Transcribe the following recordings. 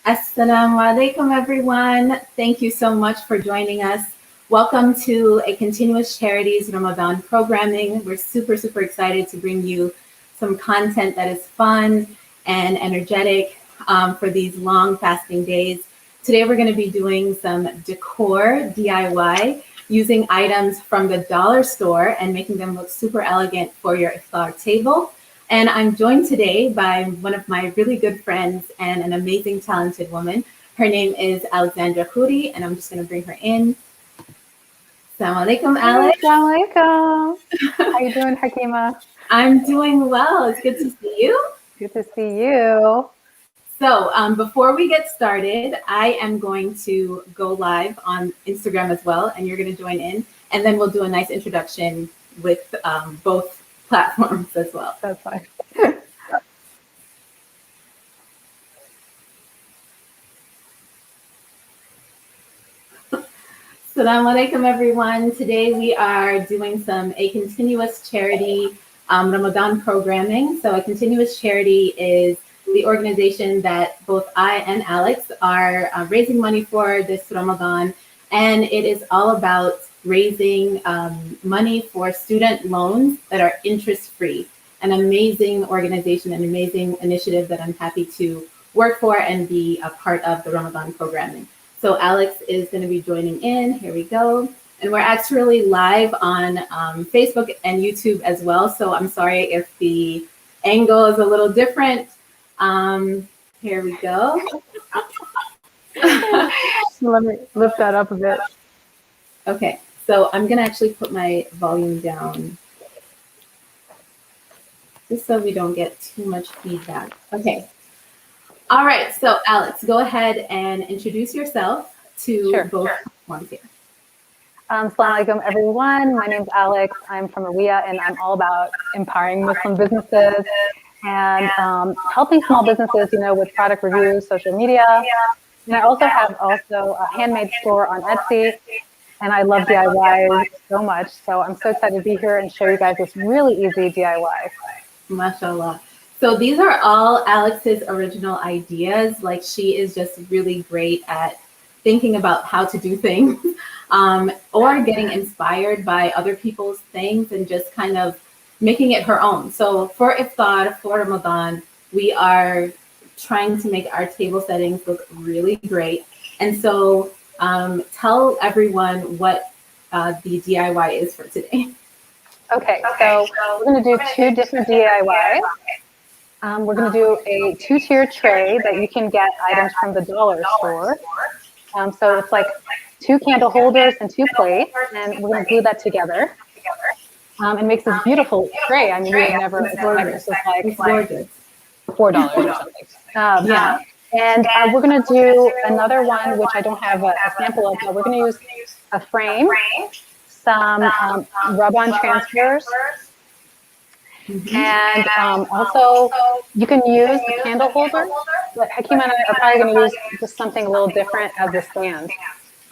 Assalamu alaikum, everyone. Thank you so much for joining us. Welcome to a continuous charities Ramadan programming. We're super, super excited to bring you some content that is fun and energetic for these long fasting days. Today, we're going to be doing some decor DIY using items from the dollar store and making them look super elegant for your iftar table. And I'm joined today by one of my really good friends and an amazing, talented woman. Her name is Alexandra Khoury, and I'm just going to bring her in. Assalamu alaikum, Alex. Assalamu alaikum. How you doing, Hakeemah? I'm doing well. It's good to see you. Good to see you. So before we get started, I am going to go live on Instagram as well, and you're going to join in. And then we'll do a nice introduction with both platforms as well. That's fine. Assalamu alaikum, everyone. Today we are doing a continuous charity Ramadan programming. So a continuous charity is the organization that both I and Alex are raising money for this Ramadan. And it is all about raising money for student loans that are interest-free. An amazing organization, an amazing initiative that I'm happy to work for and be a part of the Ramadan programming. So Alex is going to be joining in. Here we go. And we're actually live on Facebook and YouTube as well. So I'm sorry if the angle is a little different. Here we go. Let me lift that up a bit. Okay, so I'm going to actually put my volume down just so we don't get too much feedback. Okay. All right, so Alex, go ahead and introduce yourself to both platforms here. Assalamu alaikum, everyone. My name's Alex. I'm from Maria, and I'm all about empowering Muslim businesses and helping small businesses, with product reviews, social media. And I also have a handmade store on Etsy, and I love DIY so much. So I'm so excited to be here and show you guys this really easy DIY. MashaAllah. So these are all Alex's original ideas. Like, she is just really great at thinking about how to do things or getting inspired by other people's things and just kind of making it her own. So for Iftar, for Ramadan, we are trying to make our table settings look really great. And so tell everyone what the DIY is for today. Okay, so we're going to do two different DIYs. We're going to do a two-tier tray that you can get items from the dollar store. So it's like 2 candle holders and 2 plates, and we're going to glue that together. It makes this beautiful tray. I mean, we would never expect this was like $4 or something. Yeah. And we're going to do another one, which I don't have a sample of, but we're going to use a frame, some rub-on transfers, and also you can use the candle holder, but Hakeemah and I are probably going to use just something a little different as a stand.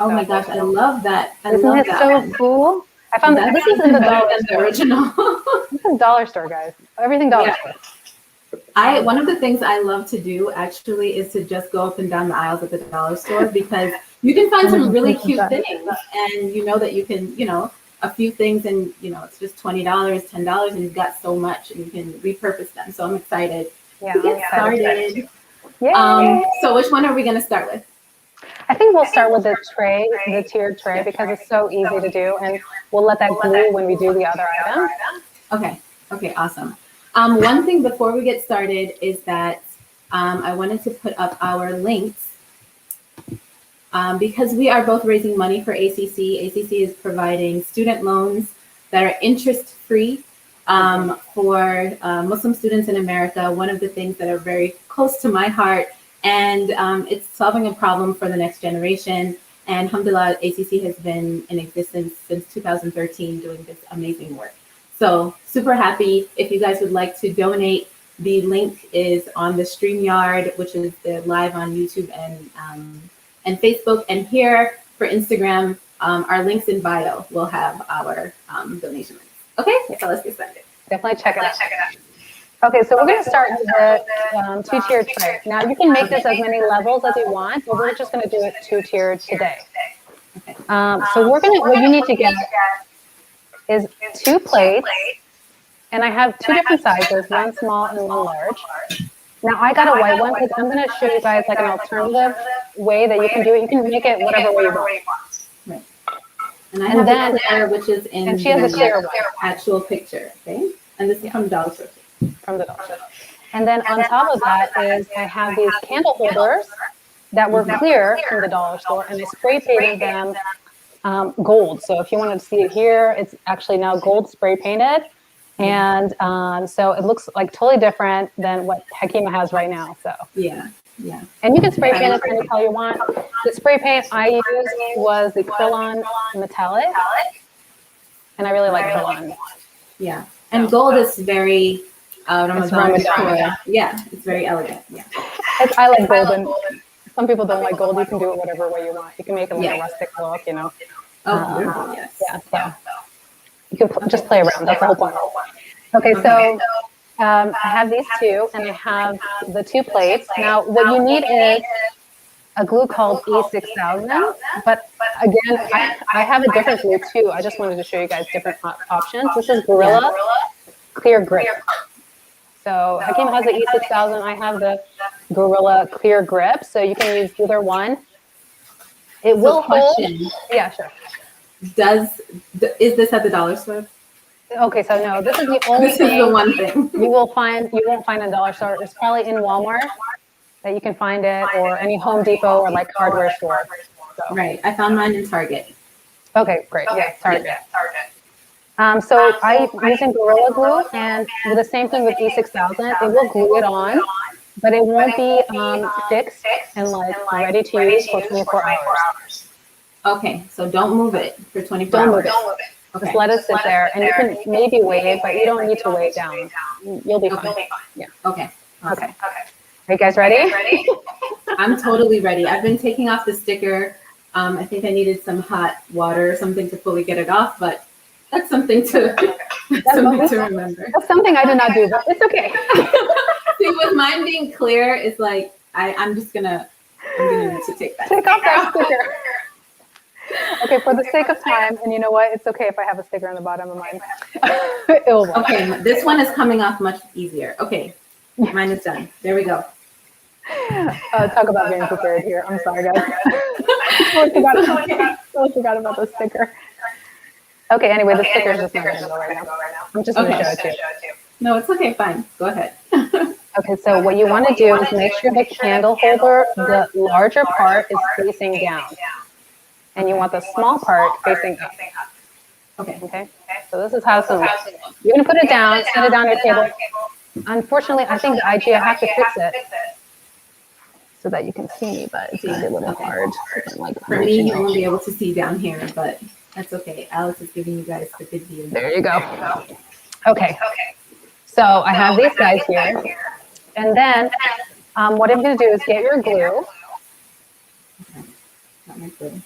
Oh my gosh, I love that. Isn't it so cool? I found that this is in the dollar store. Original. This is dollar store, guys. Everything dollar store. One of the things I love to do actually is to just go up and down the aisles at the dollar store, because you can find some really cute things, and you know that you can, a few things, and it's just $20, $10, and you've got so much, and you can repurpose them. So I'm excited to get started. So which one are we going to start with? I think we'll start with the tray, the tiered tray, because it's so easy to do, and we'll let that glue when we do the other item. Okay, awesome. One thing before we get started is that I wanted to put up our links because we are both raising money for ACC. ACC is providing student loans that are interest-free for Muslim students in America. One of the things that are very close to my heart, and it's solving a problem for the next generation. And alhamdulillah, ACC has been in existence since 2013 doing this amazing work. So super happy. If you guys would like to donate, the link is on the StreamYard, which is the live on YouTube and Facebook. And here for Instagram, our links in bio will have our donation links. Okay, so let's get started. Definitely check it out. Okay, so we're going to start with the two-tiered tray. Now, you can make this as many levels as you want, but we're just going to do it two-tiered today. Okay. So what you need to get is 2 plates, and I have 2 different sizes, one small and one large. Now, I got a white one because I'm going to show you guys like an alternative way that you can do it. You can make it whatever way you want. Right. And I have a clear, which is in and she has a clear one. Actual picture, okay? And this is from Dollar Store. From the Dollar Store. And then on top of that is I have these candle holders that were clear from the Dollar Store, and I spray painted them gold. So if you wanted to see it here, it's actually now gold spray painted. And so it looks like totally different than what Hakeemah has right now. So yeah. And you can spray paint it any color you want. The spray paint I used was the Krillon Metallic, and I really like Krillon. Yeah, and gold is very Ramadan. Yeah, it's very elegant. Yeah, I like gold, and some people don't like gold. You can do it whatever way you want. You can make it like a rustic look, you know. Oh, beautiful. Yes. Yeah. So you can just play around. That's the whole point. Okay, so I have these 2, and I have the 2 plates. Now, what you need is a glue called E6000, but again, I have a different glue too. I just wanted to show you guys different options. This is Gorilla Clear Grip. So Hakeemah has the E6000. I have the Gorilla Clear Grip. So you can use either one. It will hold. Yeah, sure. Is this at the Dollar Store? Okay, so no, this is the only This is the one thing you won't find in Dollar Store. It's probably in Walmart that you can find it, or any Home Depot or like hardware store. So. Right, I found mine in Target. Okay, great. Yeah, Target. So I'm using Gorilla Glue, and with the same thing with E6000, it will glue it on, but it won't be fixed and like ready to use for 24 hours. Okay, so don't move it for 24 hours. Don't move it. Okay. Just let it sit there, and you can maybe weigh it, but you don't need to weigh it down. You'll be fine. Yeah. Okay. Okay. Are you guys ready? I'm totally ready. I've been taking off the sticker. I think I needed some hot water or something to fully get it off, but that's something to remember. That's something I did not do, but it's okay. See, with mine being clear, it's like I'm gonna need to take that. Take off that sticker. Okay, for the sake of time, and you know what? It's okay if I have a sticker on the bottom of mine. Okay, this one is coming off much easier. Okay, mine is done. There we go. Talk about being prepared here. I'm sorry, guys. I forgot about the sticker. Okay, anyway, the sticker is just not going to go right now. I'm just going to show it to you. No, it's okay. Fine. Go ahead. Okay, so what you want to do is make sure the candle holder, the larger part, is facing down. And you want the small part facing up. Okay. So this is how it's going to look. You're going to put it down, set it down on your table. Unfortunately, I think I have to fix it so that you can see me, but it's going to be a little hard. For me, you won't be able to see down here, but that's okay. Alice is giving you guys the good view. There you go. Okay. So I have these guys here. And then what I'm going to do is get your glue. Okay. Got my glue.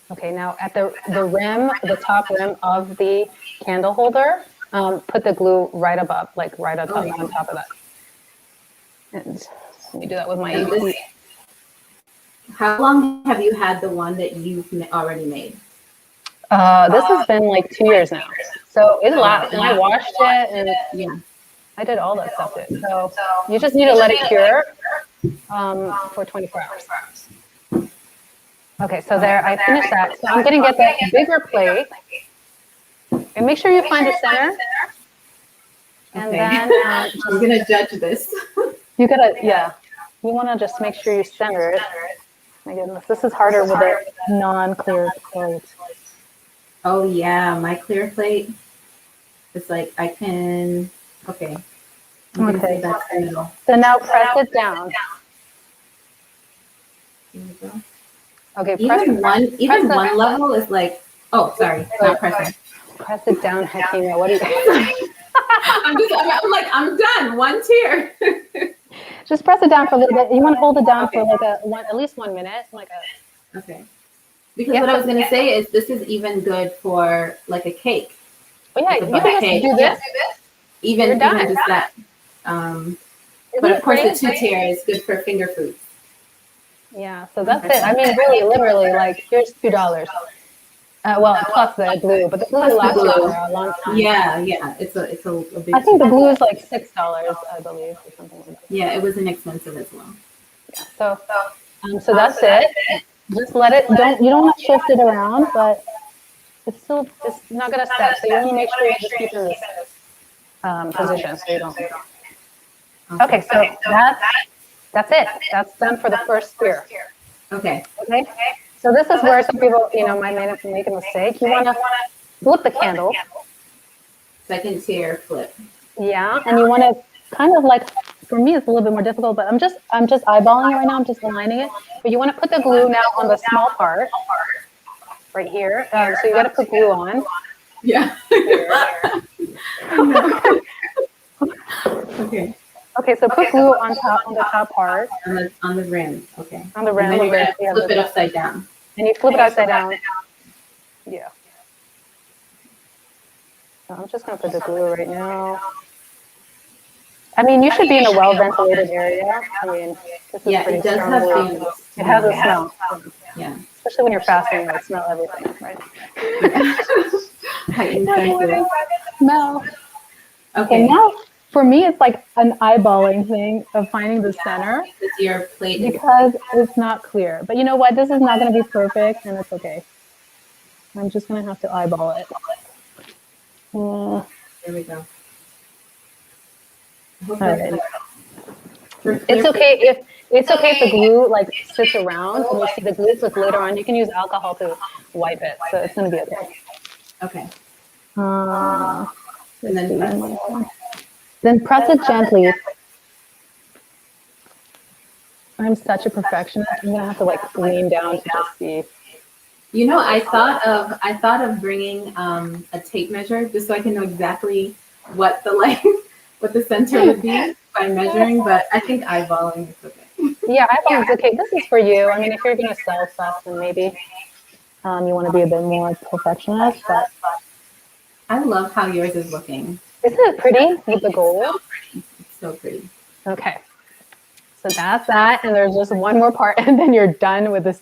Okay, now at the rim, the top rim of the candle holder, put the glue right above, like right on top of that. And let me do that with my How long have you had the one that you've already made? This has been like 2 years now. So it lasts, and I washed it, and I did all that stuff to it. So you just need to let it cure for 24 hours. Okay, so there, I finished that. So I'm going to get that bigger plate, and make sure you find the center. And then I'm going to judge this. You want to just make sure you center it. My goodness, this is harder with a non-clear plate. Oh yeah, my clear plate. It's like I can. Okay. Okay. So now press it down. Here we go. Okay, even one level is like, oh, sorry, not pressing. Press it down, Hakeemah. What do you? I'm done. One tier. Just press it down for a little bit. You want to hold it down for like at least 1 minute, Okay. Because what I was gonna say is this is even good for like a cake. Oh yeah, you can just do this. even done. just that. But of course, the 2-tier is good for finger foods. Yeah, so that's it. I mean, really, literally, like, here's $2. Well, plus the glue, but the glue lasts you for a long time. Yeah, it's a big. I think the glue is like $6, I believe, or something like that. Yeah, it was inexpensive as well. Yeah, so that's it. Just let it. You don't want to shift it around, but it's not gonna set. So you want to make sure you just keep it in this position, so you don't. Okay, so that's it. That's done for the first tier. Okay. So this is where some people, might make a mistake. You want to flip the candle. Second tier flip. Yeah, and you want to kind of like, for me, it's a little bit more difficult, but I'm just eyeballing it right now. I'm just aligning it. But you want to put the glue now on the small part, right here. So you got to put glue on. Yeah. Okay. Okay, so put glue on the top part. On the rim. Okay. On the rim. And then you're gonna flip it upside down. And you flip it upside down. Yeah. So I'm just gonna put the glue right now. I mean, you should be in a well-ventilated area. I mean, this is pretty it does strong have glue. It has a smell. Yeah. Especially when you're fasting, you smell everything, right? Smell. Okay. Now, for me, it's like an eyeballing thing of finding the center. Because it's not clear. But you know what? This is not going to be perfect, and it's okay. I'm just going to have to eyeball it. There we go. All right. It's okay if the glue like sits around and you see the glue, so later on you can use alcohol to wipe it, so it's going to be okay. Okay. And then press it gently. I'm such a perfectionist. I'm going to have to like lean down to just see. I thought of bringing a tape measure just so I can know exactly what the center would be by measuring, but I think eyeballing is okay. Yeah, eyeballing is okay. This is for you. I mean, if you're going to sell stuff, then maybe you want to be a bit more perfectionist. But I love how yours is looking. Isn't it pretty with the gold? It's so pretty. Okay. So that's that, and there's just one more part, and then you're done with this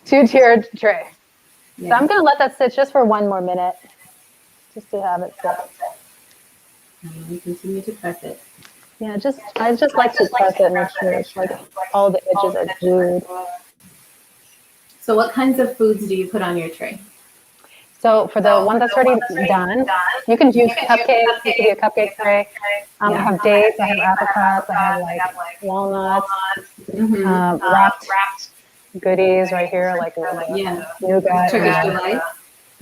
2-tiered tray. Yeah. So I'm going to let that sit just for 1 more minute, just to have it sit. And we continue to press it. Yeah, I just like to press it and make sure it's like all the edges are glued. So what kinds of foods do you put on your tray? So for the one that's already done, you can use cupcakes. You can do a cupcake tray. I have dates, I have apricots, I have like walnuts, wrapped goodies right here, like nougat, Turkish delight,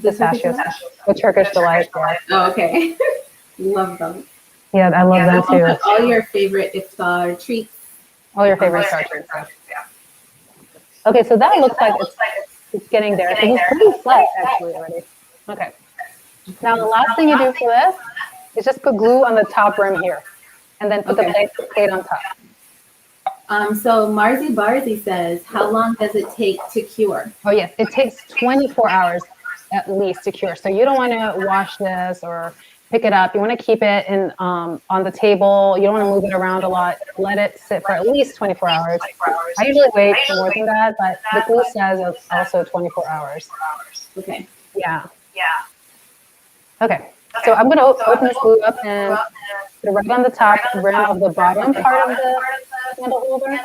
pistachios, the Turkish delight. Yeah. Oh, okay. Love them. Yeah, I love them too. All your favorite iftar treats. All your favorite iftar treats. Okay, so that looks like it's getting there. So it's pretty flat actually already. Okay. Now the last thing you do for this is just put glue on the top rim here, and then put the plate on top. So Marzi Barzi says, how long does it take to cure? Oh yes, it takes 24 hours at least to cure. So you don't want to wash this or pick it up. You want to keep it in on the table. You don't want to move it around a lot. Let it sit for at least 24 hours. I usually wait for more than that, but the glue says it's also 24 hours. Okay. Yeah. Okay. So I'm going to open this glue up and put it right on the top rim of the bottom part of the candle holder.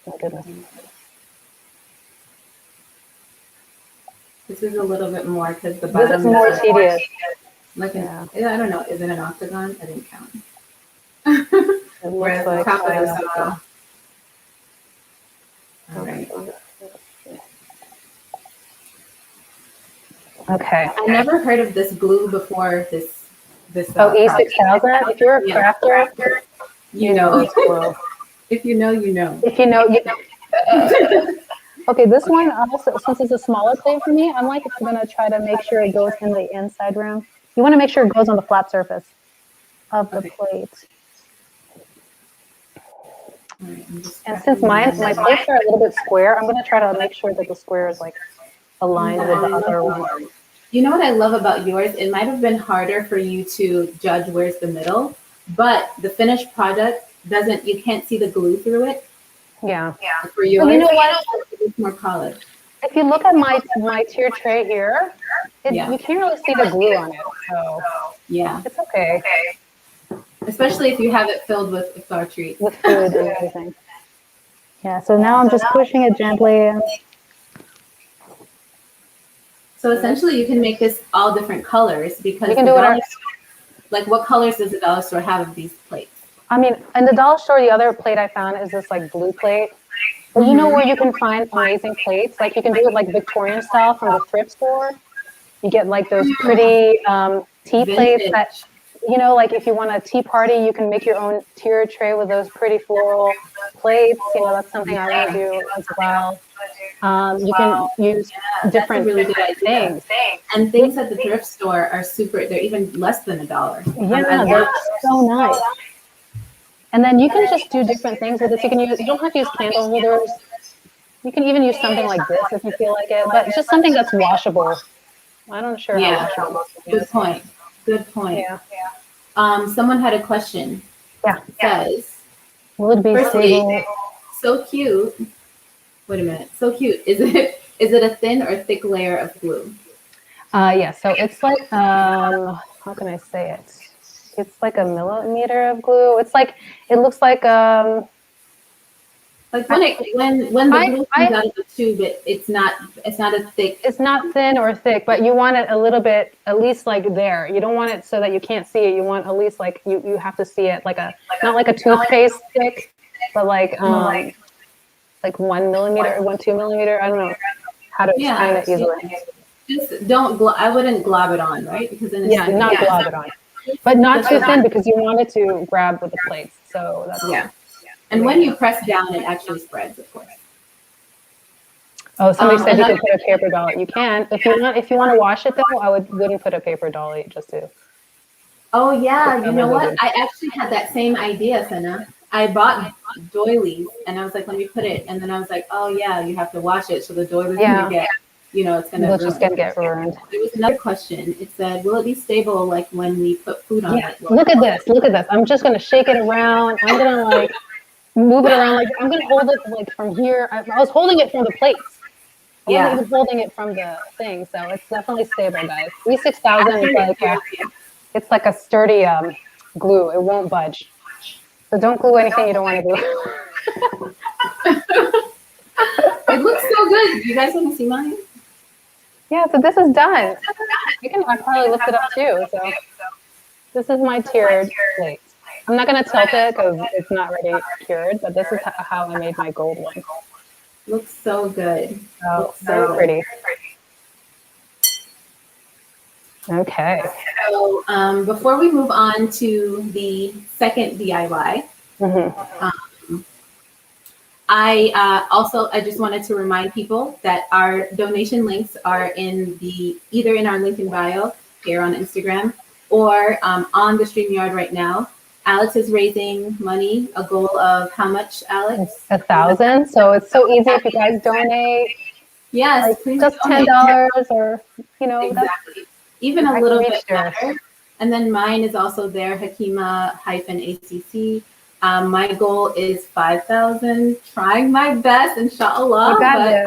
Oh, goodness. This is a little bit more because the bottom is more tedious. I don't know. Is it an octagon? I didn't count. It looks like top of the circle. All right. Okay. I never heard of this glue before. This. E6000. If you're a crafter, you know it's glue. If you know, you know. If you know, you know. Okay, this one also, since it's a smaller plate for me, I'm gonna try to make sure it goes in the inside rim. You want to make sure it goes on the flat surface of the plate. Right, and since my plates are a little bit square, I'm gonna try to make sure that the square is like aligned with the other one. You know what I love about yours? It might have been harder for you to judge where's the middle, but the finished product doesn't, you can't see the glue through it. Yeah. For yours, But you know what? it's more polished. If you look at my tier tray here, you can't really see the glue on it. So yeah, it's okay. Especially if you have it filled with iftar treats. With food and everything. Yeah, so now I'm just pushing it gently. So essentially you can make this all different colors because you can the do dollar store, like what colors does the dollar store have of these plates? I mean, in the dollar store, the other plate I found is this like blue plate. But you know where you can find amazing plates? Like you can do it like Victorian style from the thrift store. You get like those pretty tea plates that, you know, like if you want a tea party, you can make your own tier tray with those pretty floral plates. You know, that's something I want to do as well. You can use different really good things. And things at the thrift store are super, they're even less than $1. Yeah, they're so nice. And then you can just do different things with this. You don't have to use candle holders. You can even use something like this if you feel like it, but just something that's washable. I'm not sure how washable this is. Good point. Yeah. Someone had a question. Yeah. It says, will it be stable? So cute. Wait a minute. So cute. Is it a thin or thick layer of glue? Yeah. So it's like how can I say it? It's like a millimeter of glue. It's like it looks like when the glue comes out of the tube, it's not a thick. It's not thin or thick, but you want it a little bit, at least like there. You don't want it so that you can't see it. You want at least like you have to see it like not like a toothpaste thick, but like 1 millimeter, 2 millimeter. I don't know how to explain it easily. Just don't. I wouldn't glob it on, right? Because then it's not glob it on, but not too thin because you want it to grab with the plates. So that's And when you press down, it actually spreads, of course. Oh, somebody said you could put a paper dolly. You can if you want to wash it though. I wouldn't put a paper dolly just to. Oh yeah, you know what? I actually had that same idea, Sana. I bought doilies and I was like, let me put it, and then I was like, oh yeah, you have to wash it, so the doilies gonna get, it's gonna just gonna get ruined. There was another question. It said, will it be stable like when we put food on it? Look at this. Look at this. I'm just gonna shake it around. I'm gonna like move it around. Like I'm gonna hold it like from here. I was holding it from the plates. I wasn't even holding it from the thing, so it's definitely stable, guys. E6000 is like it's like a sturdy glue. It won't budge. So don't glue anything you don't want to glue. It looks so good. You guys want to see mine? Yeah, so this is done. I probably lift it up too. So this is my tiered plate. I'm not going to tilt it because it's not ready cured, but this is how I made my gold one. Looks so good. Oh, very pretty. Okay. So before we move on to the second DIY, I just wanted to remind people that our donation links are either in our link in bio here on Instagram or on the StreamYard right now. Alex is raising money, a goal of how much, Alex? 1,000. So it's so easy if you guys donate. Yes, please just donate. $10 or exactly. Even a little bit better. And then mine is also there, Hakeemah-ACC. My goal is 5,000. Trying my best, inshallah. But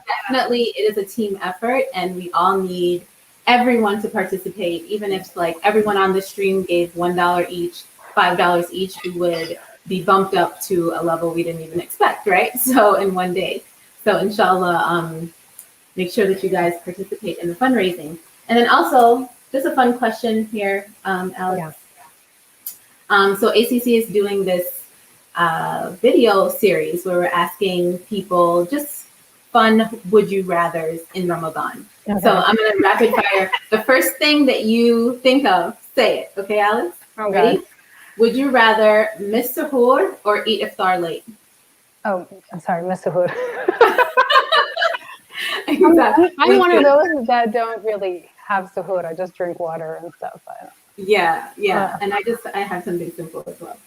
definitely it is a team effort, and we all need everyone to participate. Even if like everyone on the stream gave $1 each, $5 each, we would be bumped up to a level we didn't even expect, right? So in one day. So inshallah, make sure that you guys participate in the fundraising. And then also, just a fun question here, Alex. So ACC is doing this video series where we're asking people just fun would you rathers in Ramadan. Okay. So I'm going to rapid fire. The first thing that you think of, say it. Okay, Alex? Ready? Would you rather miss suhoor or eat iftar late? Oh, I'm sorry, miss suhoor. Exactly. I'm one of those that don't really have suhoor. I just drink water and stuff. Yeah. And I have something simple as well.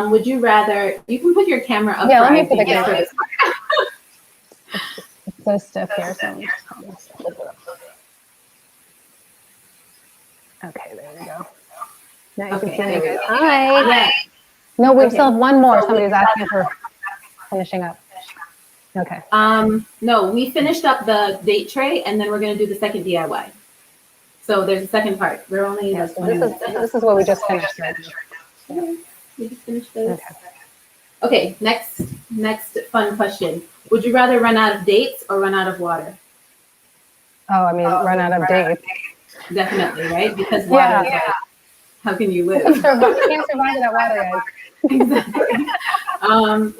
Would you rather? You can put your camera up. Yeah, let me put the camera. It's so stiff here. So Okay, there we go. Now you Okay, can see there me we guys. go. Hi. Yeah. No, we Okay. still have one more. Somebody's asking for finishing up. Okay. No, we finished up the date tray, and then we're going to do the second DIY. So there's a second part. We're only Yeah, like so 20 minutes. this is what we just finished right now. Okay, we just finished those. Okay. Okay, next fun question. Would you rather run out of dates or run out of water? Oh, I mean, run out of dates. Definitely, right? Because water is like, how can you live? You can't survive without water, guys. Exactly.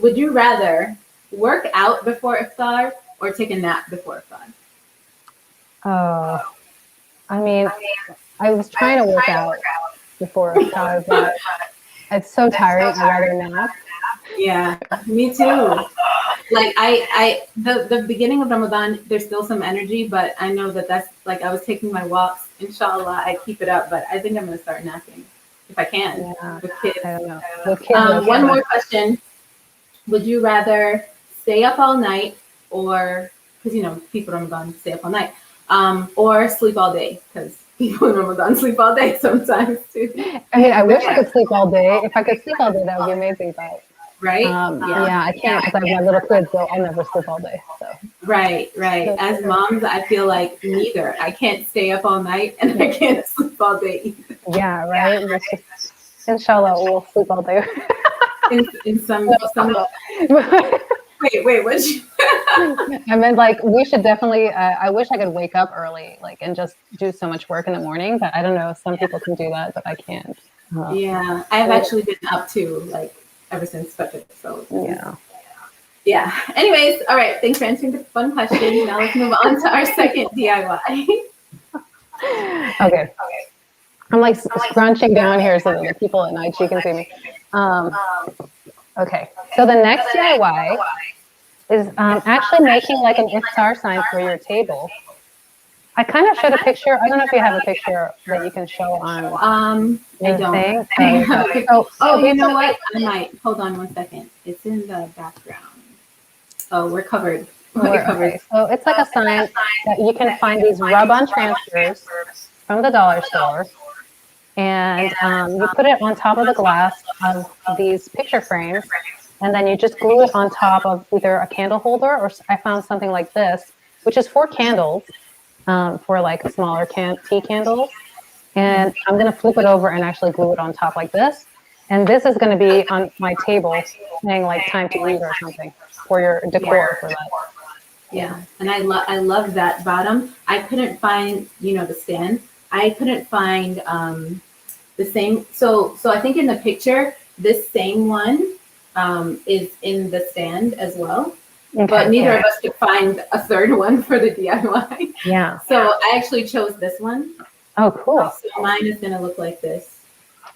Would you rather work out before Iftar or take a nap before Iftar? Oh, I mean, I was trying to work out before Iftar, but it's so tiring. I'd rather nap. Yeah, me too. Like the beginning of Ramadan, there's still some energy, but I know that's like I was taking my walks. Inshallah, I keep it up, but I think I'm gonna start napping if I can with kids. I don't know. With kids, one more question: would you rather stay up all night, or because people in Ramadan stay up all night, or sleep all day? Because people in Ramadan sleep all day sometimes too. I mean, I wish I could sleep all day. If I could sleep all day, that would be amazing. But right? Yeah, I can't because I have my little kids, so I'll never sleep all day. So. Right. As moms, I feel like neither. I can't stay up all night and I can't sleep all day either. Yeah, right. Inshallah, we'll sleep all day. in some. Wait, what'd you? I meant like we should definitely. I wish I could wake up early, like, and just do so much work in the morning. But I don't know. Some people can do that, but I can't. Yeah, I've actually been up too, like ever since Fajr. So yeah. Anyways, all right. Thanks for answering the fun question. Now let's move on to our second DIY. Okay. I'm like scrunching down here so that the people at night can see me. Okay. So the next DIY is actually making like an iftar sign for your table. I kind of showed a picture. I don't know if you have a picture that you can show on. I don't. Thing. You know what? I might. Hold on one second. It's in the background. Oh, we're covered. Okay. So it's like a sign that you can find these rub-on transfers from the dollar store, and you put it on top of the glass of these picture frames, and then you just glue it on top of either a candle holder, or I found something like this, which is 4 candles for like smaller tea candles. And I'm going to flip it over and actually glue it on top like this. And this is going to be on my table saying like time to eat or something for your decor for that. Yeah, and I love that bottom. I couldn't find, the stand. I couldn't find the same. So I think in the picture, this same one is in the stand as well. Okay, but neither of us could find a third one for the DIY. Yeah. So I actually chose this one. Oh, cool. So mine is going to look like this.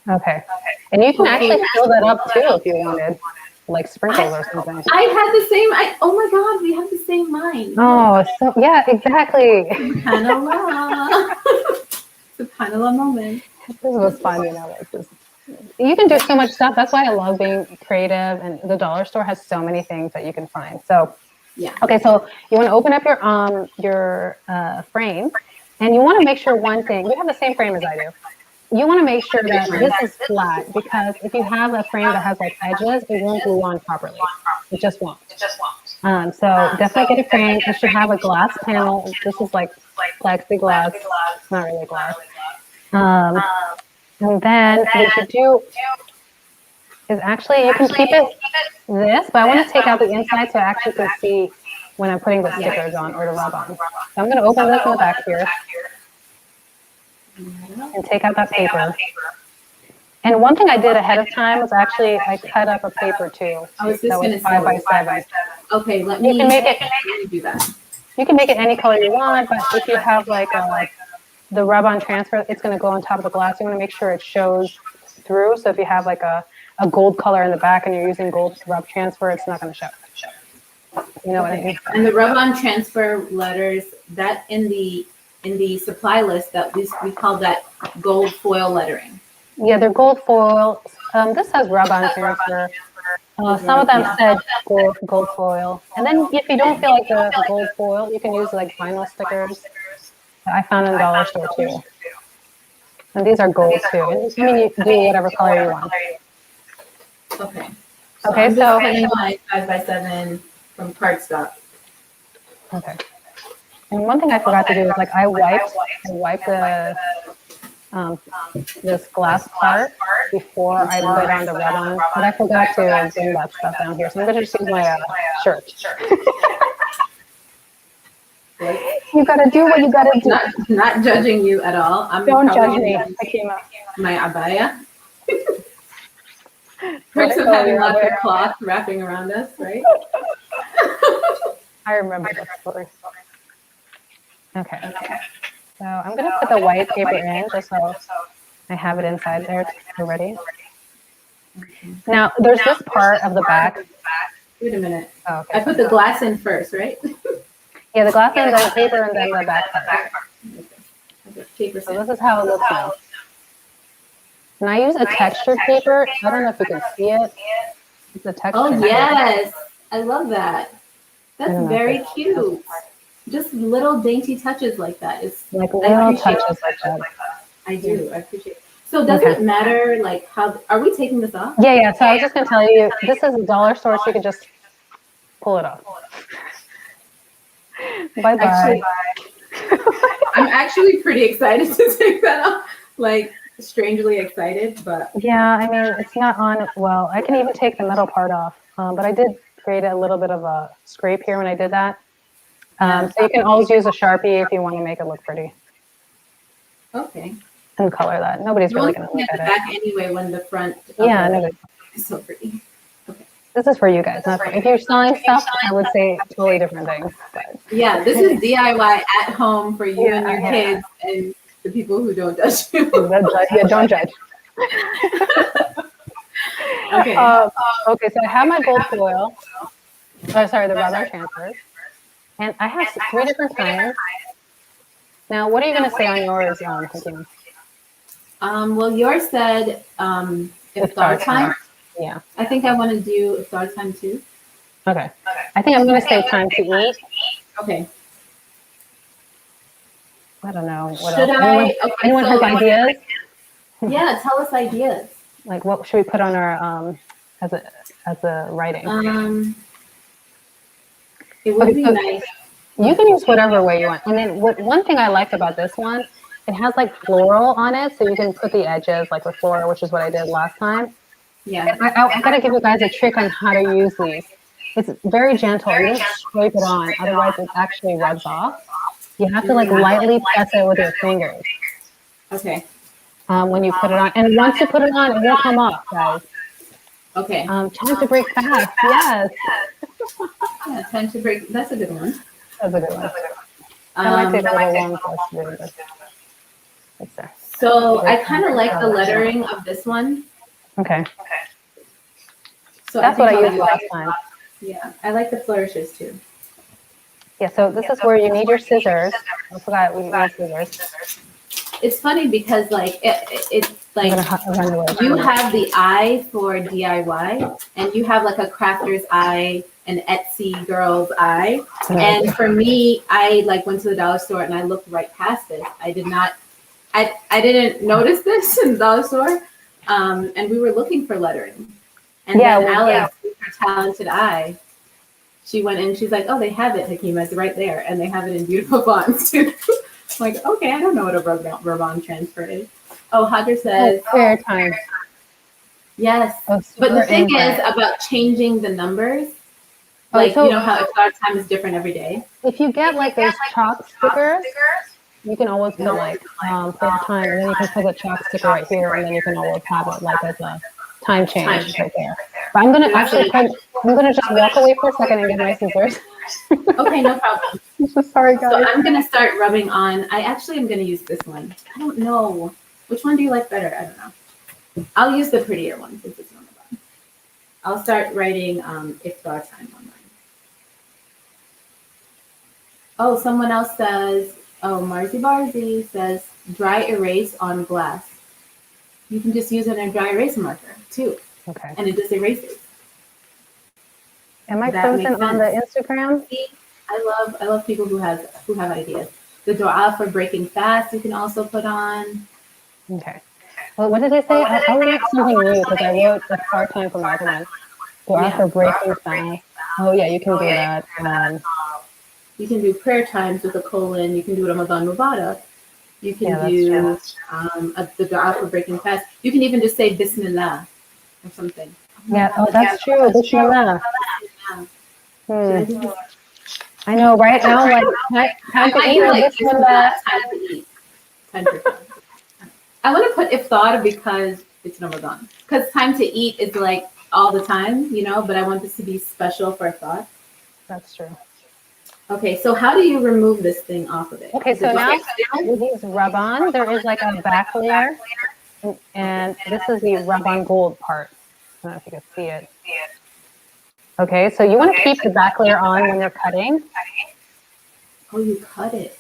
Okay. And you can actually fill that up too if you wanted, like sprinkles or something. I had the same. Oh my God, we have the same mind. Oh, so yeah, exactly. Subhanallah. Subhanallah moment. This was fun, like this. You can do so much stuff. That's why I love being creative, and the dollar store has so many things that you can find. So, yeah. Okay, so you want to open up your frame, and you want to make sure one thing. You have the same frame as I do. You want to make sure that this is flat, because if you have a frame that has like edges, it won't glue on properly. It just won't. So definitely get a frame. It should have a glass panel. This is like plexiglass. It's not really glass. And then what you do is actually, you can keep it this, but I want to take out the inside so I actually can see when I'm putting the stickers on or the rub on. So I'm going to open this in the back here and take out that paper. And one thing I did ahead of time was actually I cut up a paper too. I was just going to say 5 by 7. Okay, let me do that. You can make it any color you want, but if you have like the rub-on transfer, it's going to go on top of the glass. You want to make sure it shows through. So if you have like a gold color in the back and you're using gold rub transfer, it's not going to show. You know what I mean? And the rub-on transfer letters, that in the supply list, that we call that gold foil lettering. Yeah, they're gold foil. This has rub-on transfer. Some of them said gold foil. And then if you don't feel like the gold foil, you can use like vinyl stickers. I found in the dollar store too. And these are gold too. And I mean, you can do whatever color you want. Okay. Okay, I'm so just cutting my 5x7 from cardstock. okay. And one thing I forgot to do is like I wiped the this glass part before I put on the rub-on, but I forgot to bring that stuff down here. So I'm gonna just use my shirt. You gotta do what you gotta do. Not judging you at all. I'm Don't judge probably me, gonna use Hakeemah. my abaya. Perks of having lots of cloth wrapping around us, right? I remember that story. Okay. So I'm gonna put the white paper in just so I have it inside there already. Now there's this part of the back. Wait a minute. Oh, okay. I put the glass in first, right? Yeah, the glass and then the paper and then the back part. Paper. So this is how it looks now. And I use a textured paper. I don't know if you can see it. It's a textured Oh yes, I love that. That's very cute. Just little dainty touches like that. It's like little touches like that. I do. I appreciate it. So does it matter like how are we taking this off? Yeah. So I was just gonna tell you, this is a dollar store, so you can just pull it off. Bye bye. I'm actually pretty excited to take that off. Like strangely excited, but yeah, I mean it's not on well. I can even take the metal part off, but I did create a little bit of a scrape here when I did that. So you can always use a Sharpie if you want to make it look pretty. Okay. And color that. Nobody's really going to look at it. Back anyway when the front. Yeah, nobody. It's so pretty. Okay. This is for you guys. Not for, if you're selling stuff, I would say totally different things. But. Yeah, this is DIY at home for you and your kids and the people who don't judge you. Yeah, don't judge. Okay. Okay, so I have my gold foil. Oh, sorry, the rubber transfers. And I have 3 different kinds. Now, what are you going to say on yours, Hakeemah? Well, yours said iftar time. Yeah. I think I want to do iftar time too. Okay. I think I'm going to say time to eat. Okay. I don't know. What should else? Anyone has ideas? Yeah, tell us ideas. Like, what should we put on our as a writing? It would be nice. You can use whatever way you want. And then one thing I liked about this one, it has like floral on it, so you can put the edges like with floral, which is what I did last time. Yeah. I gotta give you guys a trick on how to use these. It's very gentle. You don't scrape it on, otherwise it actually rubs off. You have to like lightly press it with your fingers. Okay. When you put it on, and once you put it on, it won't come off, guys. Okay. Time to break fast. Yes. Yeah, time to break. That's a good one. That's a good one. I might take a little long for us to do this. It's there. So I kind of like the lettering of this one. Okay. So that's what I used last time. Yeah, I like the flourishes too. Yeah, so this is where you need your scissors. I forgot we need scissors. It's funny because like it's like you have the eye for DIY and you have like a crafter's eye, an Etsy girl's eye. And for me, I like went to the dollar store and I looked right past it. I didn't notice this in the dollar store. And we were looking for lettering. And then Alex, with her talented eye, she went in, she's like, oh, they have it, Hakeemah, it's right there. And they have it in beautiful fonts too. I'm like, okay, I don't know what a rub-on transfer is. Oh, Hadra says. Fair time. Yes. But the thing is about changing the numbers. Like, you know how iftar time is different every day. If you get like those chalk stickers, you can always put like fair time, and then you can put a chalk sticker right here, and then you can always have it like as a time change right there. But I'm gonna just walk away for a second and get my scissors. Okay, no problem. I'm so sorry, guys. So I'm gonna start rubbing on. I actually am gonna use this one. I don't know. Which one do you like better? I don't know. I'll use the prettier one since it's Ramadan. I'll start writing iftar time on mine. Oh, someone else says, oh, Marzi Barzi says dry erase on glass. You can just use it in a dry erase marker too. Okay. And it just erases. Am I frozen on the Instagram? See, I love people who have ideas. The dua for breaking fast you can also put on. Okay. Well, what did I say? I'll write something new because I wrote a hard time for Ramadan. Dua Yeah. for breaking fast. Oh yeah, you can do that. You can do prayer times with a colon. You can do Ramadan Mubarak. You can Yeah, that's true. do the dua for breaking fast. You can even just say Bismillah or something. Yeah. Oh, that's true. Bismillah. Should Hmm. I do this? I know, right now, like I time to might eat do or like Bismillah. Bismillah, time to eat. Time for fun. I want to put iftar because it's Ramadan. Because time to eat is like all the time, you know, but I want this to be special for iftar. That's true. Okay, so how do you remove this thing off of it? Okay, Is it so just now like still? with these rub-on, there is like a back layer, and this is the rub-on gold part. I don't know if you can see it. Okay, so you want to keep the back layer on when you're cutting. Oh, you cut it.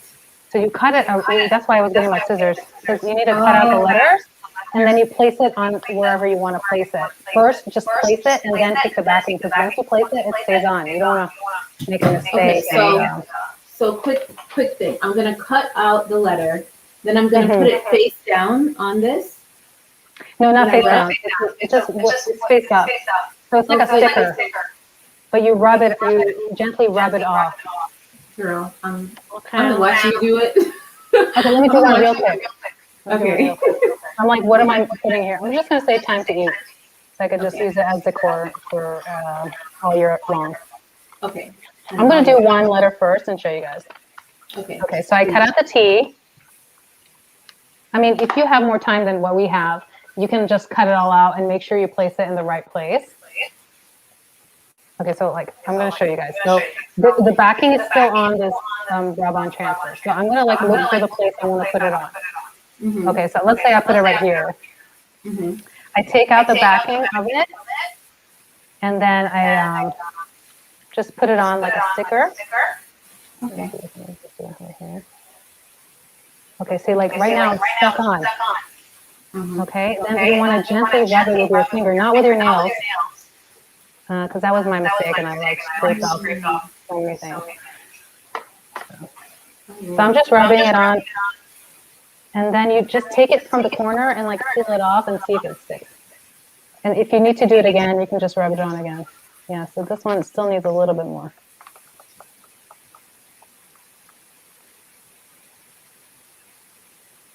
So you cut it. That's why I was getting my scissors, because you need to cut out the letters, and then you place it on wherever you want to place it. First, just place it, and then take the backing, because once you place it, it stays on. You don't want to make a mistake. Okay, so quick thing. I'm gonna cut out the letter, then I'm gonna put it face down on this. No, not face down. It's just it's face up. So it's like a sticker, but you rub it. You gently rub it off. Girl, I'm gonna watch you do it. Okay, let me do that real quick. Okay. I'm like, what am I putting here? I'm just gonna say time to eat, so I could just use it as decor for all year long. Okay. I'm gonna do one letter first and show you guys. Okay. Okay, so I cut out the T. I mean, if you have more time than what we have, you can just cut it all out and make sure you place it in the right place. Okay, so like, I'm gonna show you guys. So the backing is still on this rub-on transfer. So I'm gonna like look for the place I wanna put it on. Okay, so let's say I put it right here. I take out the backing of it, and then I just put it on like a sticker. Okay. Okay, see, like right now it's stuck on. Okay, then you want to gently rub it with your finger, not with your nails, because that was my mistake, and I like scraped off everything. So I'm just rubbing it on, and then you just take it from the corner and like peel it off and see if it sticks. And if you need to do it again, you can just rub it on again. Yeah, so this one still needs a little bit more.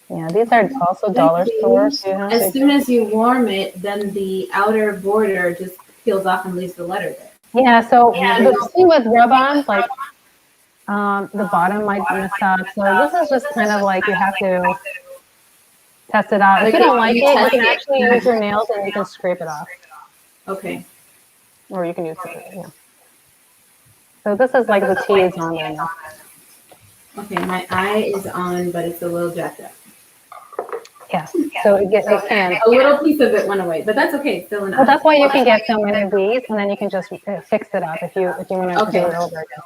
Yeah, these are also dollar stores. As soon as you warm it, then the outer border just peels off and leaves the letter there. Yeah, so the thing with rub-ons, like the bottom might mess up. So this is just kind of like you have to test it out. If you don't like it, you can actually use your nails and you can scrape it off. Okay. Or you can use it, yeah. So this is like the T is on there now. Okay, my eye is on, but it's a little jacked up. Yeah, so it can. A little piece of it went away, but that's okay. Still an eye. Well, that's why you can get so many of these, and then you can just fix it up if you want to do it over again.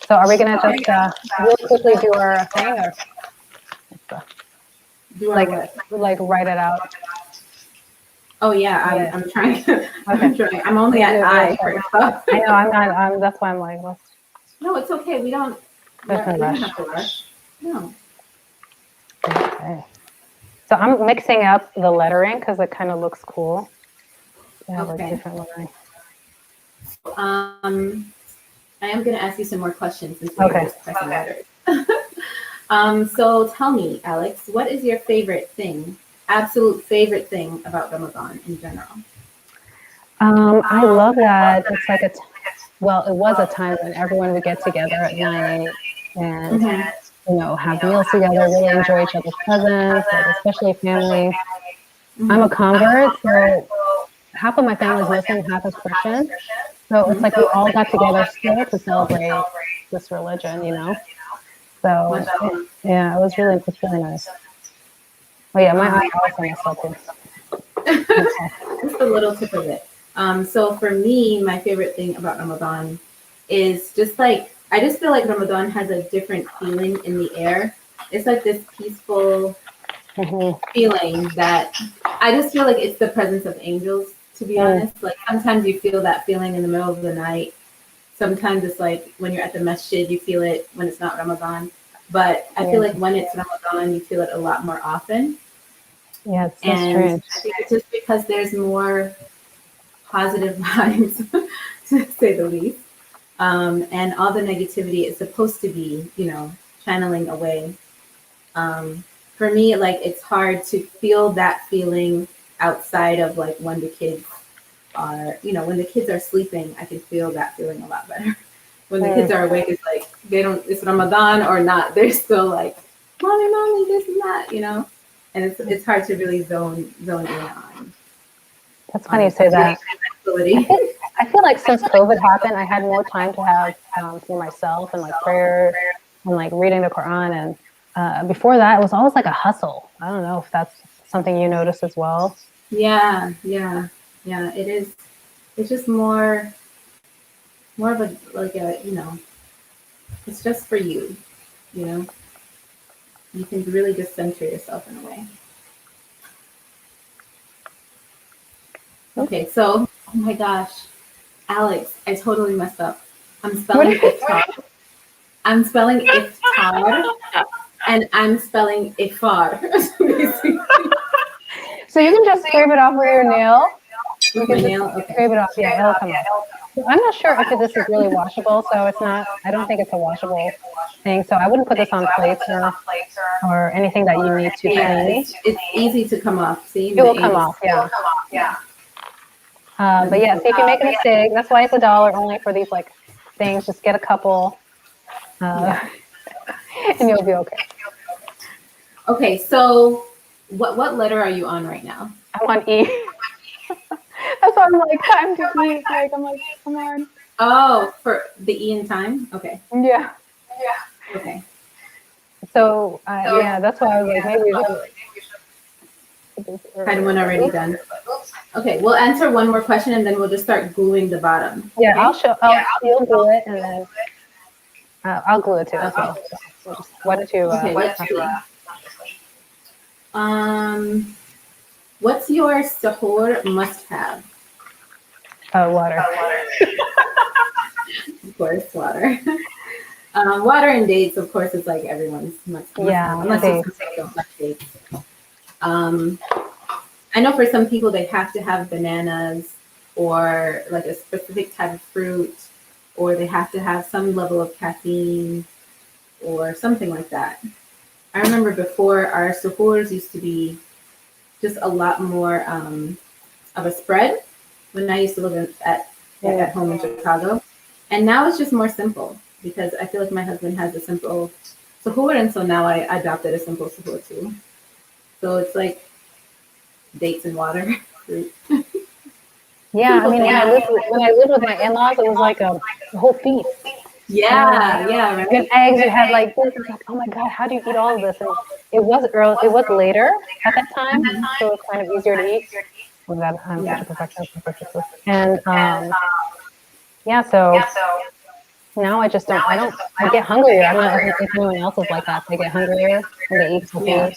So are we gonna just real quickly do our thing, or like write it out? Oh yeah, I'm trying. I'm trying. I'm only at I for stuff. I know I'm not. That's why I'm like, let's. No, it's okay. We don't have to rush. No. Okay. So I'm mixing up the lettering because it kind of looks cool. Yeah, like different lettering. I am going to ask you some more questions since we're just pressing letters. So tell me, Alex, what is your favorite thing, absolute favorite thing about Ramadan in general? I love that it's like it was a time when everyone would get together at night and have meals together, really enjoy each other's presence, like especially family. I'm a convert, so half of my family is Muslim, half is Christian. So it's like we all got together still to celebrate this religion, So yeah, it was really nice. Oh yeah, my eye also messed up too. Just a little tip of it. So for me, my favorite thing about Ramadan is just like, I just feel like Ramadan has a different feeling in the air. It's like this peaceful feeling that I just feel like it's the presence of angels, to be honest. Like sometimes you feel that feeling in the middle of the night. Sometimes it's like when you're at the masjid, you feel it when it's not Ramadan. But I feel like when it's Ramadan, you feel it a lot more often. Yeah, it's so And strange. I think it's just because there's more positive vibes, to say the least. And all the negativity is supposed to be, channeling away. Um, for me, like it's hard to feel that feeling outside of like when the kids when the kids are sleeping, I can feel that feeling a lot better. When the kids are awake, it's like it's Ramadan or not. They're still like, mommy, this and that. And it's hard to really zone in on. That's funny you say that. Tranquility. I feel like since COVID happened, I had more time to have for myself and like prayer and like reading the Quran. And before that, it was always like a hustle. I don't know if that's something you notice as well. Yeah. It is. It's just more of a like a it's just for you. You can really just center yourself in a way. Okay, so oh my gosh, Alex, I totally messed up. I'm spelling iftar. I'm spelling iftar, and I'm spelling ifar. So you can just scrape it off with your nail. With my nail, okay. Scrape it off, yeah, it'll come off. I'm not sure if this is really washable, so it's not. I don't think it's a washable thing. So I wouldn't put this on plates or anything that you need to clean. It's easy to come off. See, it will come off. Yeah. But yeah, see if you make a mistake. That's why it's $1 only for these like things. Just get a couple, and you'll be okay. Okay, so what letter are you on right now? I'm on E. That's why I'm like, time to eat. Like I'm like, come on. Oh, for the E in time? Okay. Yeah. Okay. So yeah, that's why I was like, maybe we should. Had one already done. Okay, we'll answer one more question and then we'll just start gluing the bottom. Yeah, okay? You'll glue it and then I'll glue it too as well. So why don't you? Okay, let's see. What's your sahur must-have? Water. Of course, water. Water and dates, of course, is like everyone's must-have. Yeah, unless you don't like dates. I know for some people they have to have bananas or like a specific type of fruit, or they have to have some level of caffeine or something like that. I remember before our suhoors used to be just a lot more of a spread when I used to live at home in Chicago. And now it's just more simple because I feel like my husband has a simple suhoor, and so now I adopted a simple suhoor too. So it's like dates and water, fruit. Yeah, I mean, when I lived with my in-laws, it was like a whole feast. Yeah, right. And eggs, you had like this. It's like, oh my god, how do you eat all of this? And it was later at that time, so it was kind of easier to eat. Oh my god, I'm such a perfectionist. And so now I just don't. I get hungrier. I don't know if anyone else is like that. They get hungrier when they eat some food.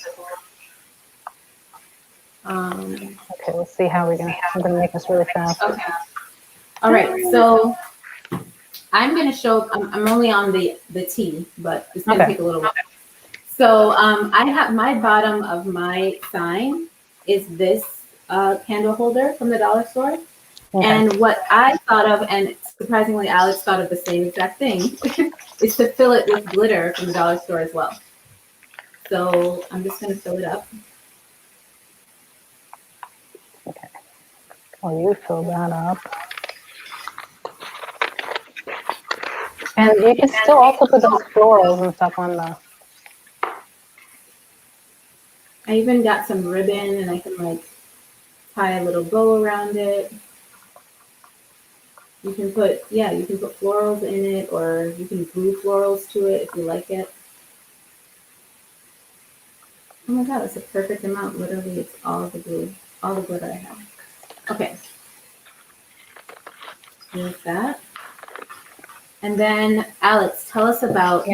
Okay, let's see how I'm gonna make this really fast. Okay. All right, so I'm gonna show. I'm only on the T, but it's gonna take a little while. So I have my bottom of my sign is this candle holder from the dollar store, and what I thought of, and surprisingly Alex thought of the same exact thing, is to fill it with glitter from the dollar store as well. So I'm just gonna fill it up. Okay. Well, you fill that up. And you can still also put those florals and stuff on the... I even got some ribbon and I can like tie a little bow around it. You can put florals in it, or you can glue florals to it if you like it. Oh my god, it's a perfect amount. Literally, it's all the glue, all the glitter I have. Okay. Here's that. And then, Alex, tell us about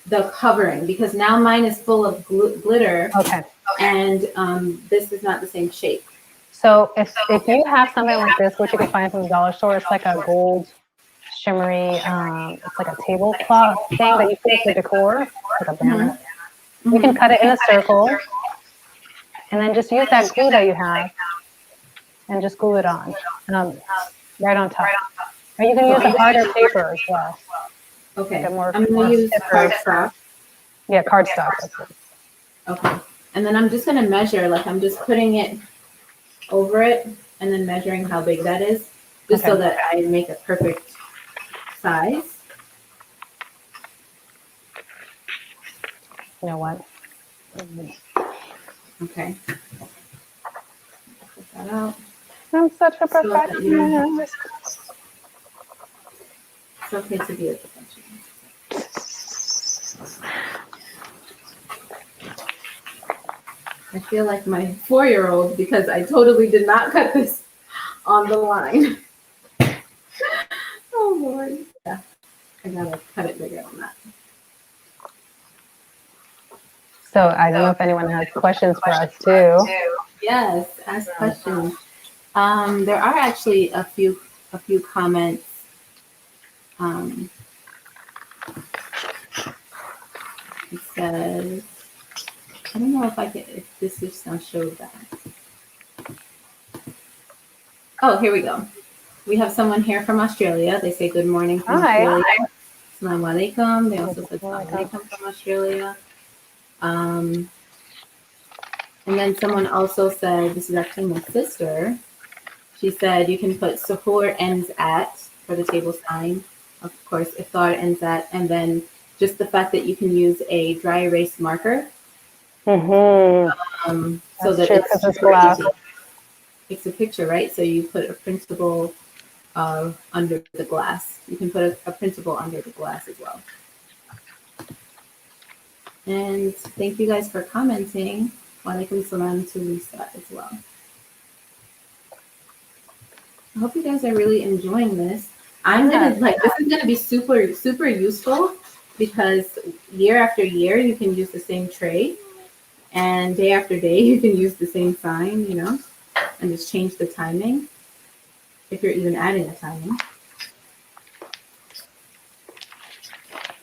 the covering, because now mine is full of glitter. Okay. And this is not the same shape. So if you have something like this, which you can find from the dollar store, it's like a gold shimmery, it's like a tablecloth thing that you put for decor, like a banner. You can cut it in a circle, And then just use that glue that you have and just glue it on, right on top. Or you can use a harder paper as well. Okay, I'm going to use cardstock. Yeah, cardstock. That's it. Okay, and then I'm just going to measure, like I'm just putting it over it and then measuring how big that is, just so that I make a perfect size. You know what? Okay. Put that out. I'm such a perfectionist. It's okay to be a perfectionist. I feel like my 4-year-old because I totally did not cut this on the line. Oh Lord. Yeah. I gotta cut it bigger than that. So I don't know if anyone has questions for us too. Yes, ask questions. There are actually a few comments. It says, I don't know if this just now showed that. Oh, here we go. We have someone here from Australia. They say good morning from Australia. Assalamu alaikum. They also said assalamu alaikum from Australia. And then someone also said, this is actually my sister. She said you can put suhoor ends at for the table sign. Of course, iftar ends at, and then just the fact that you can use a dry erase marker. Mm-hmm. So that it's super easy. It's a picture, right? So you put a printable under the glass. You can put a printable under the glass as well. And thank you guys for commenting. Walaikum salam to Lisa as well. I hope you guys are really enjoying this. This is gonna be super, super useful because year after year you can use the same tray, and day after day you can use the same sign, you know, and just change the timing if you're even adding a timing.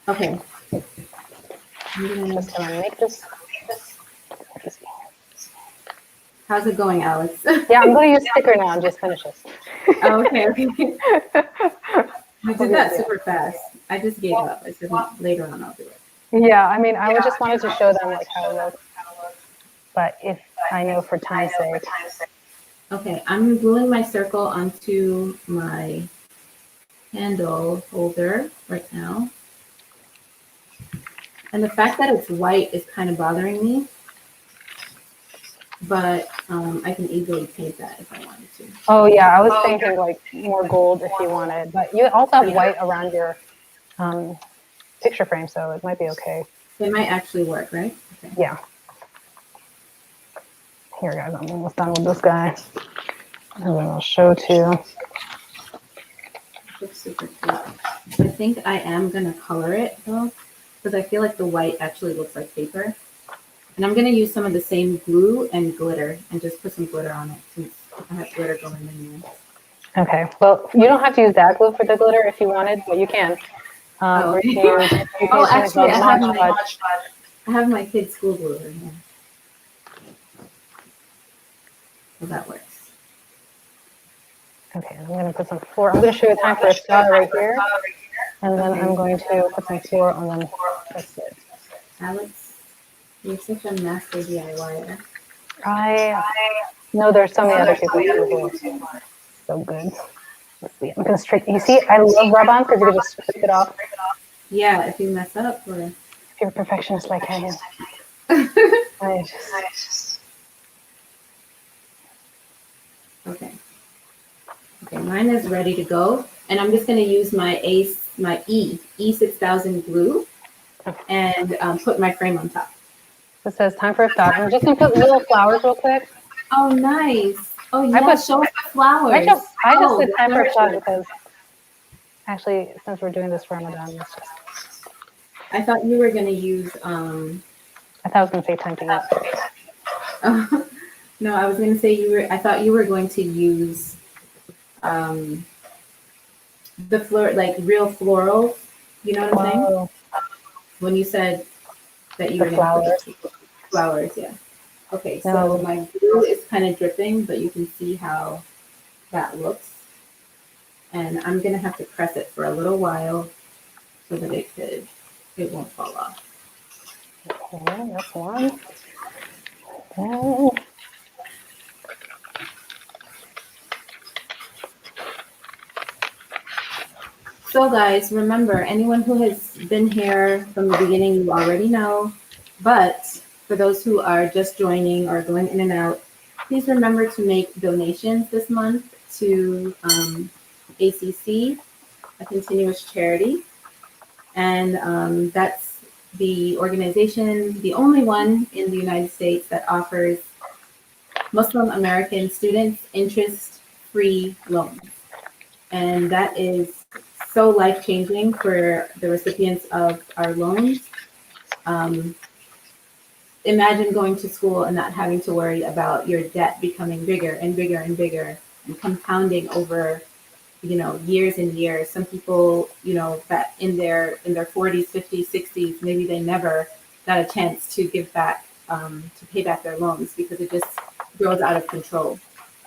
Okay. I'm just gonna make this. How's it going, Alex? Yeah, I'm going to use sticker now and just finish this. Oh, okay. You did that super fast. I just gave up. I said later on I'll do it. Yeah, I mean, I just wanted to show them like how it looks. But if I know for time's sake. Okay, I'm gluing my circle onto my handle holder right now. And the fact that it's white is kind of bothering me. But I can easily paint that if I wanted to. Oh yeah, I was thinking like more gold if you wanted, but you also have white around your picture frame, so it might be okay. It might actually work, right? Okay. Yeah. Here, guys, I'm almost done with this guy, and then I'll show too. Looks super cute. I think I am gonna color it though, because I feel like the white actually looks like paper. And I'm going to use some of the same glue and glitter and just put some glitter on it since I have glitter going in there. Okay. Well, you don't have to use that glue for the glitter if you wanted, but you can. Or you can use, actually, I have my kid's school glue in here. So that works. Okay, I'm going to put some floor. I'm going to show you time for a star right here. And then I'm going to put some floor on them. That's it. Alex, you're such a master DIYer. I know there's so many other people who are so good. Let's see. I'm going to straight. You see, I love rub-ons because you can just strip it off. Yeah, if you mess up. Or if you're a perfectionist like I am. Okay. Okay, mine is ready to go. And I'm just going to use my E6000 glue and put my frame on top. It says time for a thought. I'm just going to put little flowers real quick. Oh, nice. Oh, yeah, show us the flowers. I just did time for a thought because actually, since we're doing this for Ramadan, let's just. I thought you were going to use. I thought I was going to say time to eat. No, I was going to say I thought you were going to use the real floral. You know what I'm saying? When you said that you were flowers. Flowers, yeah. Okay, so my glue is kind of dripping, but you can see how that looks. And I'm gonna have to press it for a little while so that it won't fall off. Okay, that's one. Okay. So guys, remember, anyone who has been here from the beginning, you already know. But for those who are just joining or going in and out, please remember to make donations this month to ACC, a continuous charity. And that's the organization, the only one in the United States that offers Muslim American students interest-free loans. And that is so life-changing for the recipients of our loans. Imagine going to school and not having to worry about your debt becoming bigger and bigger and bigger and compounding over, years and years. Some people, that in their 40s, 50s, 60s, maybe they never got a chance to give back, to pay back their loans because it just grows out of control.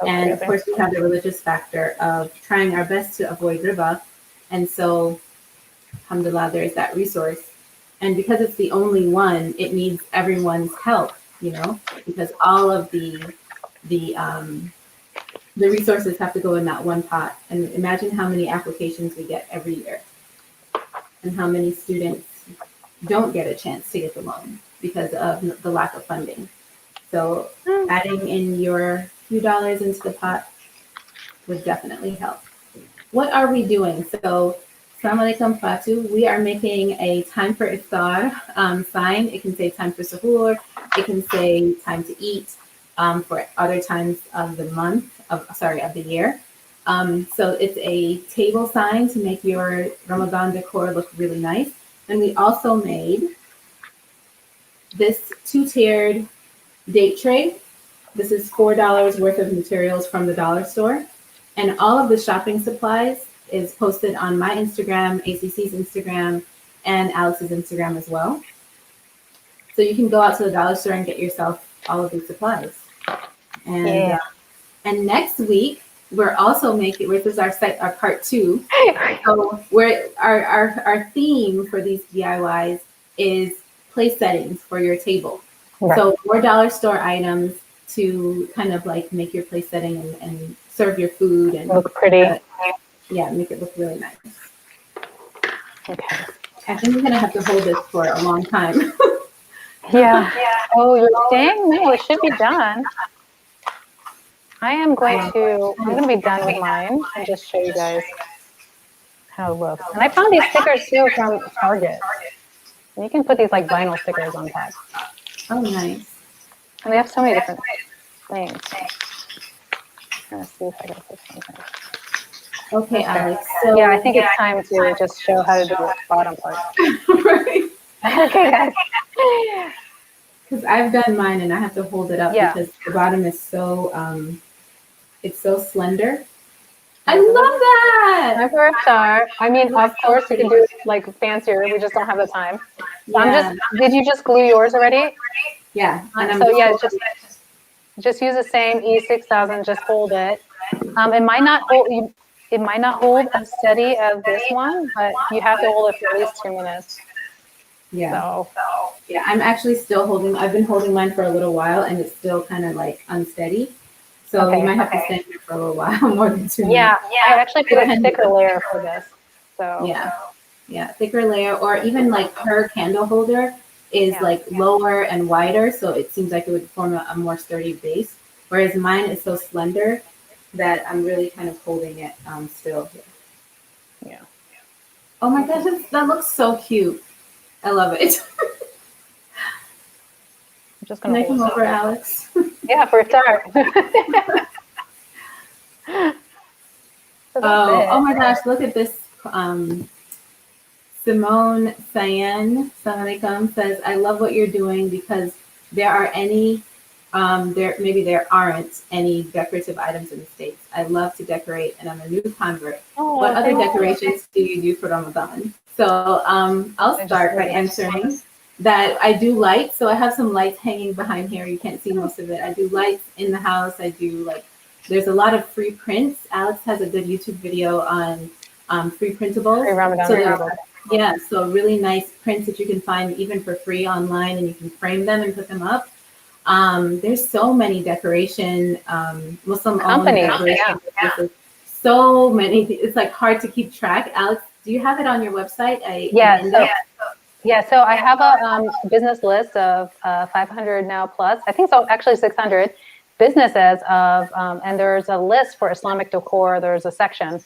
And of course, we have the religious factor of trying our best to avoid riba. And so, alhamdulillah, there's that resource. And because it's the only one, it needs everyone's help, because all of the resources have to go in that one pot. And imagine how many applications we get every year and how many students don't get a chance to get the loan because of the lack of funding. So adding in your few dollars into the pot would definitely help. What are we doing? So, Assalamu alaikum Fatu. We are making a time for iftar sign. It can say time for suhoor. It can say time to eat for other times of the of the year. So it's a table sign to make your Ramadan decor look really nice. And we also made this 2-tiered date tray. This is $4 worth of materials from the dollar store. And all of the shopping supplies is posted on my Instagram, ACC's Instagram, and Alex's Instagram as well. So you can go out to the dollar store and get yourself all of these supplies. And and next week, we're also making, which is our part 2. So our theme for these DIYs is place settings for your table. Right. So more dollar store items to kind of like make your place setting and serve your food and look pretty. Make it look really nice. Okay. I think we're gonna have to hold this for a long time. Yeah. Oh, you're saying no, it should be done. I'm going to be done with mine and just show you guys how it looks. And I found these stickers too from Target. And you can put these like vinyl stickers on top. Oh, nice. And they have so many different things. Let's see if I can put something. Okay, Alex. So I think it's time to just show how to do the bottom part. Right. Okay, guys. Because I've done mine and I have to hold it up because the bottom is so it's so slender. I love that. Time for iftar. I mean, of course, you can do it like fancier. We just don't have the time. So did you just glue yours already? Yeah. Just use the same E6000. Just hold it. It might not hold. It might not hold as steady as this one, but you have to hold it for at least 2 minutes. Yeah. So I'm actually still holding. I've been holding mine for a little while, and it's still kind of like unsteady. So you might have to stand there for a little while, more than 2 minutes. Yeah. I actually put a thicker layer for this. So thicker layer, or even like her candle holder is like lower and wider, so it seems like it would form a more sturdy base. Whereas mine is so slender that I'm really kind of holding it still here. Yeah. Oh my gosh, that looks so cute. I love it. I'm just gonna come over, Alex? Yeah, for iftar. Oh my gosh, look at this. Simone Sayan says, I love what you're doing because there aren't any decorative items in the States. I love to decorate and I'm a new convert. What other decorations do you do for Ramadan? So I'll start by answering. that I do lights. So I have some lights hanging behind here. You can't see most of it. I do lights in the house. I do like, there's a lot of free prints. Alex has a good YouTube video on free printables. Free Ramadan So printables. yeah, so really nice prints that you can find even for free online, and you can frame them and put them up. There's so many decoration, Muslim-owned Companies, decoration businesses. So many. It's like hard to keep track. Alex, do you have it on your website? So I have a business list of 500 now plus. I think so, actually 600 businesses of, and there's a list for Islamic decor. There's a section.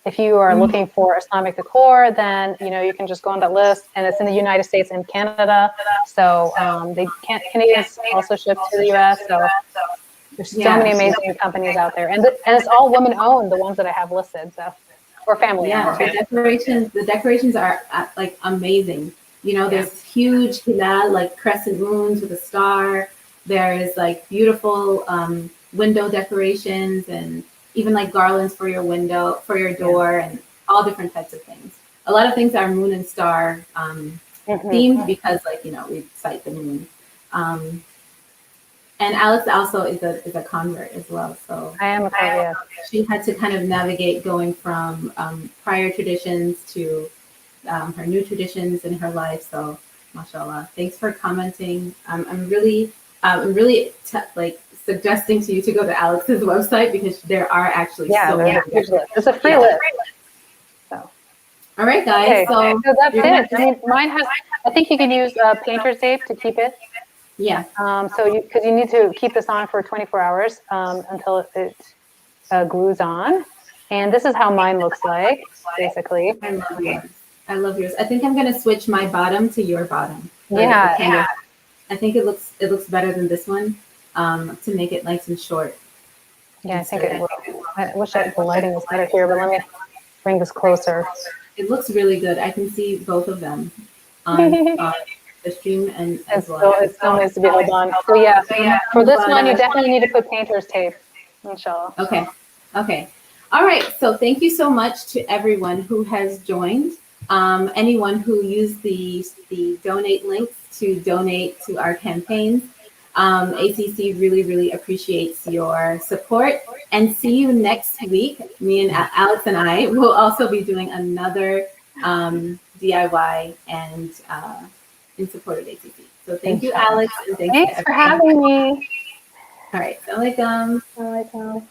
If you are looking for Islamic decor, then you can just go on that list, and it's in the United States and Canada. So Canadians also ship to the US. So there's so many amazing companies out there, and it's all women owned. The ones that I have listed, so or family owned. The decorations are like amazing. There's huge hilal, like crescent moons with a star. There's like beautiful window decorations, and even like garlands for your window, for your door, and all different types of things. A lot of things are moon and star themed because, like, we cite the moon. And Alex also is a convert as well. So I am a convert. She had to kind of navigate going from prior traditions to her new traditions in her life. So, mashallah. Thanks for commenting. I'm really suggesting to you to go to Alex's website, because there are actually so many. It's a free list. So. All right, guys. Okay. So that's it. I mean, mine has. I think you can use painter's tape to keep it. Yeah. Because you need to keep this on for 24 hours until it glues on. And this is how mine looks like, basically. I love yours. I think I'm gonna switch my bottom to your bottom. Yeah. I think it looks better than this one, to make it nice and short. Yeah, I think it will. I wish the lighting was better here, but let me bring this closer. It looks really good. I can see both of them on the stream and as well. It still needs to be held on. So yeah, for this one, you definitely need to put painter's tape, inshallah. Okay. All right. So thank you so much to everyone who has joined. Anyone who used the donate links to donate to our campaigns. ACC really appreciates your support, and see you next week. Me and Alex and I will also be doing another DIY and in support of ACC. So thank you, Alex, and thanks for having me. All right. Assalamualaikum. Assalamualaikum.